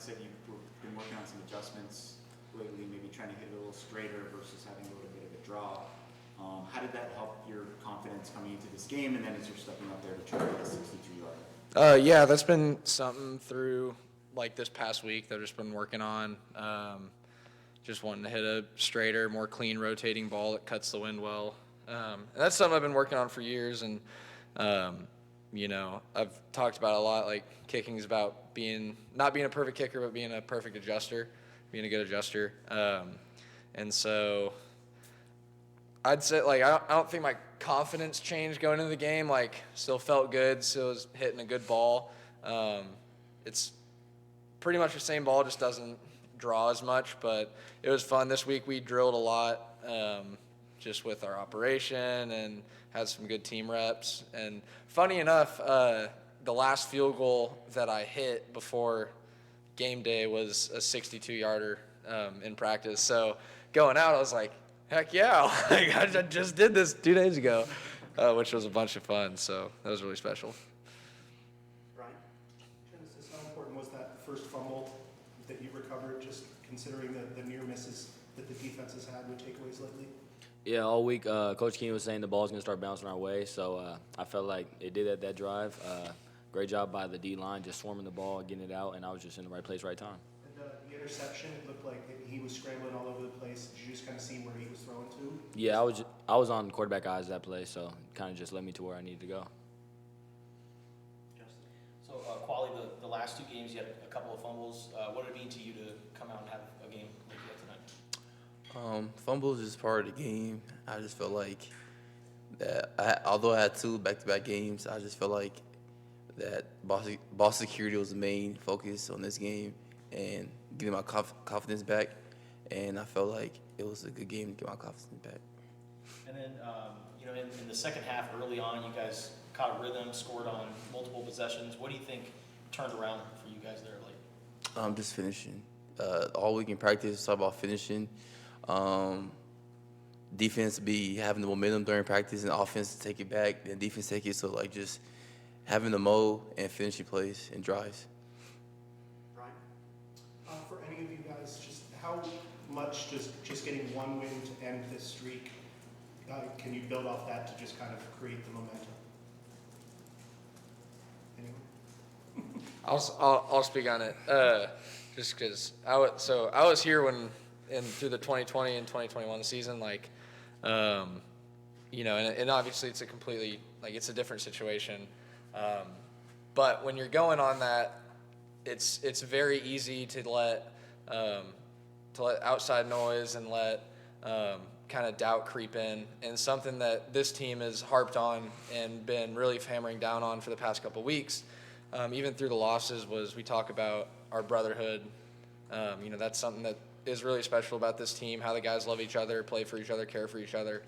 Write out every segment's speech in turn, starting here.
had said you've been working on some adjustments lately, maybe trying to hit it a little straighter versus having a little bit of a draw. How did that help your confidence coming into this game, and then as you're stepping up there to try to hit a 62-yarder? Yeah, that's been something through like this past week that I've just been working on. Just wanting to hit a straighter, more clean rotating ball that cuts the wind well. And that's something I've been working on for years. And, I've talked about a lot, like kicking is about not being a perfect kicker, but being a perfect adjuster, being a good adjuster. And so I'd say, like, I don't think my confidence changed going into the game. Like, still felt good, still was hitting a good ball. It's pretty much the same ball, just doesn't draw as much, but it was fun. This week we drilled a lot just with our operation and had some good team reps. And funny enough, the last field goal that I hit before game day was a 62-yarder in practice. So going out, I was like, heck yeah, like, I just did this 2 days ago, which was a bunch of fun. So that was really special. Brian? Genesis, how important was that first fumble that you recovered, just considering the near misses that the defense has had with takeaways lately? Yeah, all week, Coach Keen was saying the ball's going to start bouncing our way, so I felt like it did at that drive. Great job by the D-line, just swarming the ball, getting it out, and I was just in the right place, right time. And the interception, it looked like he was scrambling all over the place. Did you just kind of see where he was throwing to? Yeah, I was on quarterback eyes that play, so it kind of just led me to where I needed to go. Justin. So, Quali, the last 2 games, you had a couple of fumbles. What did it mean to you to come out and have a game like you had tonight? Fumbles is part of the game. I just felt like that, although I had 2 back-to-back games, I just felt like that ball security was the main focus on this game and getting my confidence back. And I felt like it was a good game to get my confidence back. And then, in the second half, early on, you guys caught a rhythm, scored on multiple possessions. What do you think turned around for you guys there late? Just finishing. All week in practice, it's all about finishing. Defense be having the momentum during practice, and offense take it back, and defense take it. So, like, just having the mode and finishing plays and drives. Brian? For any of you guys, just how much just getting one win to end this streak, can you build off that to just kind of create the momentum? Anyone? I'll speak on it, just because I was here through the 2020 and 2021 season, like, and obviously it's it's a different situation, but when you're going on that, it's very easy to let outside noise and let kind of doubt creep in, and something that this team has harped on and been really hammering down on for the past couple weeks. Even through the losses, we talk about our brotherhood. That's something that is really special about this team, how the guys love each other, play for each other, care for each other.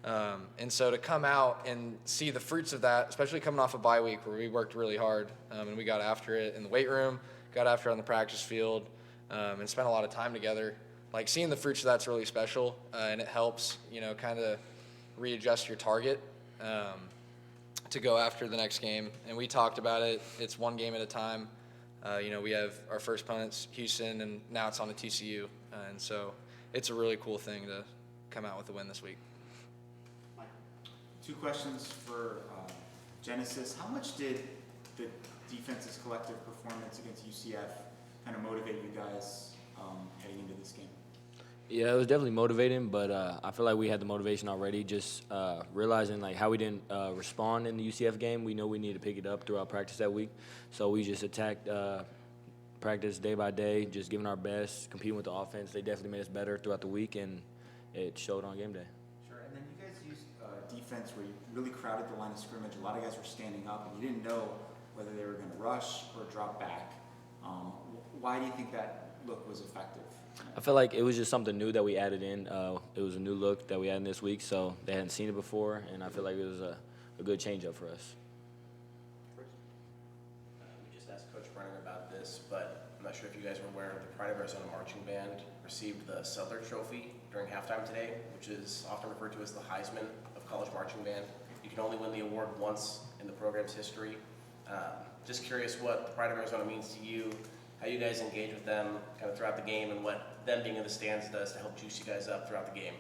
And so to come out and see the fruits of that, especially coming off a bye week where we worked really hard, and we got after it in the weight room, got after it on the practice field, and spent a lot of time together. Like, seeing the fruits of that's really special, and it helps, kind of readjust your target to go after the next game. And we talked about it. It's one game at a time. We have our first opponent's Houston, and now it's on to TCU. And so it's a really cool thing to come out with a win this week. 2 questions for Genesis. How much did the defense's collective performance against UCF kind of motivate you guys heading into this game? Yeah, it was definitely motivating, but I feel like we had the motivation already, just realizing like how we didn't respond in the UCF game. We know we needed to pick it up throughout practice that week, so we just attacked practice day by day, just giving our best, competing with the offense. They definitely made us better throughout the week, and it showed on game day. Sure, and then you guys used defense where you really crowded the line of scrimmage. A lot of guys were standing up, and you didn't know whether they were going to rush or drop back. Why do you think that look was effective? I feel like it was just something new that we added in. It was a new look that we had in this week, so they hadn't seen it before, and I feel like it was a good change-up for us. We just asked Coach Brennan about this, but I'm not sure if you guys were aware, the Pride of Arizona Marching Band received the Sutler Trophy during halftime today, which is often referred to as the Heisman of college marching band. You can only win the award once in the program's history. Just curious what the Pride of Arizona means to you, how you guys engage with them kind of throughout the game and what them being in the stands does to help juice you guys up throughout the game.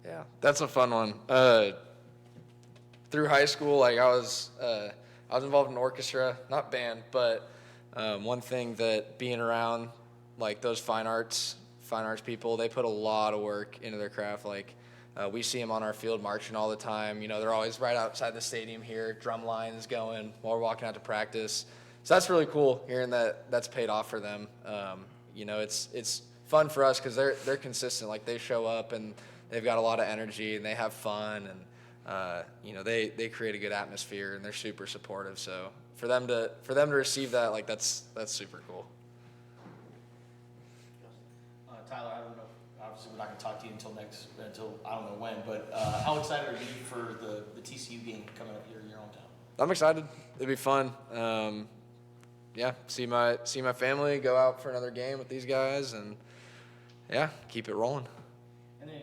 Yeah, that's a fun one. Through high school, like I was involved in orchestra, not band, but one thing that being around like those fine arts people, they put a lot of work into their craft. Like we see them on our field marching all the time. You know, they're always right outside the stadium here, drum lines going while we're walking out to practice. So that's really cool hearing that that's paid off for them. You know, it's fun for us because they're consistent. Like they show up and they've got a lot of energy and they have fun and you know they create a good atmosphere and they're super supportive. So for them to receive that, like that's super cool. Tyler, I don't know, obviously we're not going to talk to you until I don't know when, but how excited are you for the TCU game coming up here in your hometown? I'm excited. It'll be fun. Yeah, see my family, go out for another game with these guys, and yeah, keep it rolling. And then,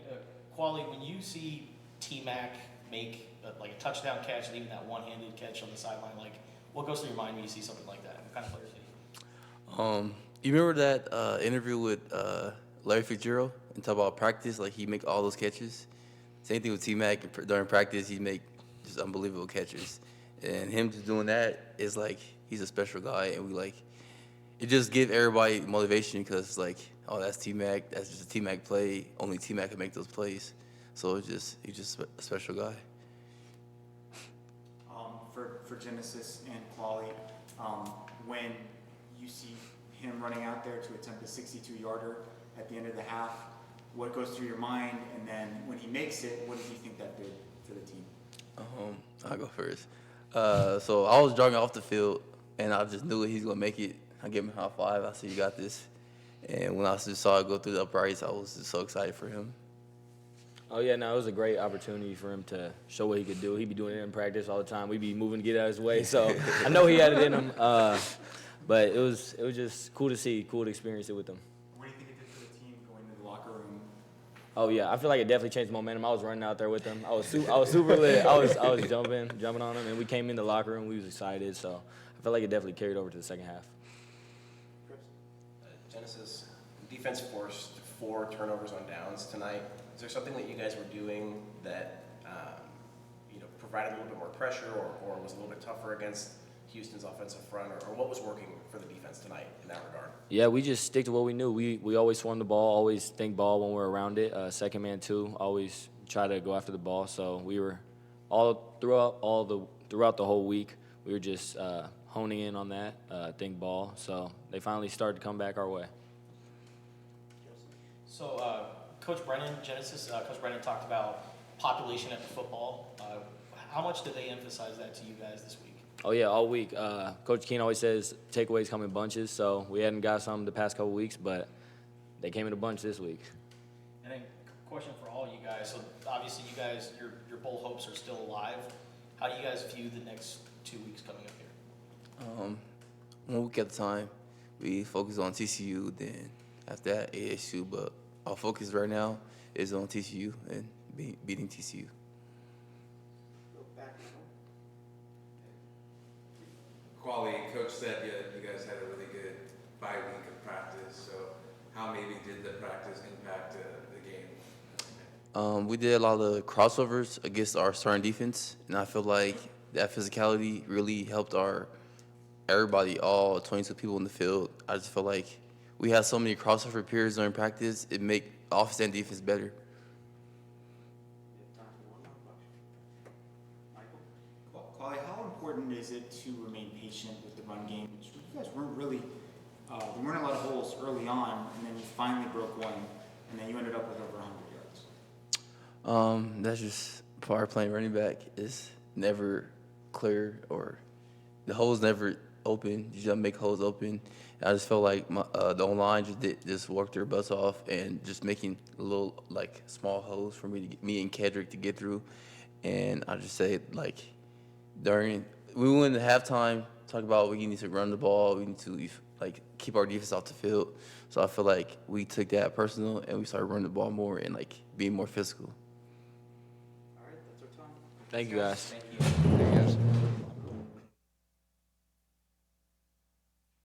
Quali, when you see T-Mac make like a touchdown catch and even that one-handed catch on the sideline, like what goes through your mind when you see something like that? What kind of players are you? You remember that interview with Larry Fitzgerald and talk about practice? Like he make all those catches. Same thing with T-Mac during practice. He make just unbelievable catches, and him just doing that is like he's a special guy, and we like it just give everybody motivation because it's like, oh, that's T-Mac. That's just a T-Mac play. Only T-Mac can make those plays. So he's just a special guy. For Genesis and Quali, when you see him running out there to attempt a 62-yarder at the end of the half, what goes through your mind? And then when he makes it, what do you think that did for the team? I'll go first. So I was jogging off the field, and I just knew he's gonna make it. I gave him a high five. I said, "You got this." And when I just saw it go through the uprights, I was just so excited for him. Oh, yeah, no, it was a great opportunity for him to show what he could do. He'd be doing it in practice all the time. We'd be moving to get out of his way. So I know he had it in him. But it was just cool to see, cool to experience it with him. What do you think it did for the team going to the locker room? Oh, yeah, I feel like it definitely changed the momentum. I was running out there with him. I was super lit. I was jumping on him, and we came in the locker room. We was excited. So I feel like it definitely carried over to the second half. Genesis, defense forced 4 turnovers on downs tonight. Is there something that you guys were doing that provided a little bit more pressure or was a little bit tougher against Houston's offensive front, or what was working for the defense tonight in that regard? Yeah, we just stick to what we knew. We always swarm the ball, always think ball when we're around it. Second man too, always try to go after the ball. So we were throughout the whole week, we were just honing in on that, think ball. So they finally started to come back our way. So, Coach Brennan, Genesis, Coach Brennan talked about population at the football. How much did they emphasize that to you guys this week? Oh, yeah, all week. Coach Keene always says takeaways come in bunches, so we hadn't got some the past couple weeks, but they came in a bunch this week. And then, question for all you guys. So, obviously, you guys, your bowl hopes are still alive. How do you guys view the next 2 weeks coming up here? 1 week at a time. We focus on TCU, then after that, ASU, but our focus right now is on TCU and beating TCU. Quali, Coach said you guys had a really good bye week of practice, so how maybe did the practice impact the game? We did a lot of crossovers against our starting defense, and I feel like that physicality really helped everybody, all 22 people in the field. I just feel like we had so many crossover periods during practice, it make offense and defense better. Quali, how important is it to remain patient with the run game? You guys weren't really, there weren't a lot of holes early on, and then you finally broke one, and then you ended up with over 100 yards. That's just part of playing running back. It's never clear, or the hole's never open. You just make holes open. And I just felt like the O-line just worked their butts off and just making little small holes for me and Kedrick to get through. And I just say we went into halftime, talk about we need to run the ball, we need to keep our defense off the field. So I feel like we took that personal and we started running the ball more and being more physical. All right, that's our time. Thank you, guys. Thank you.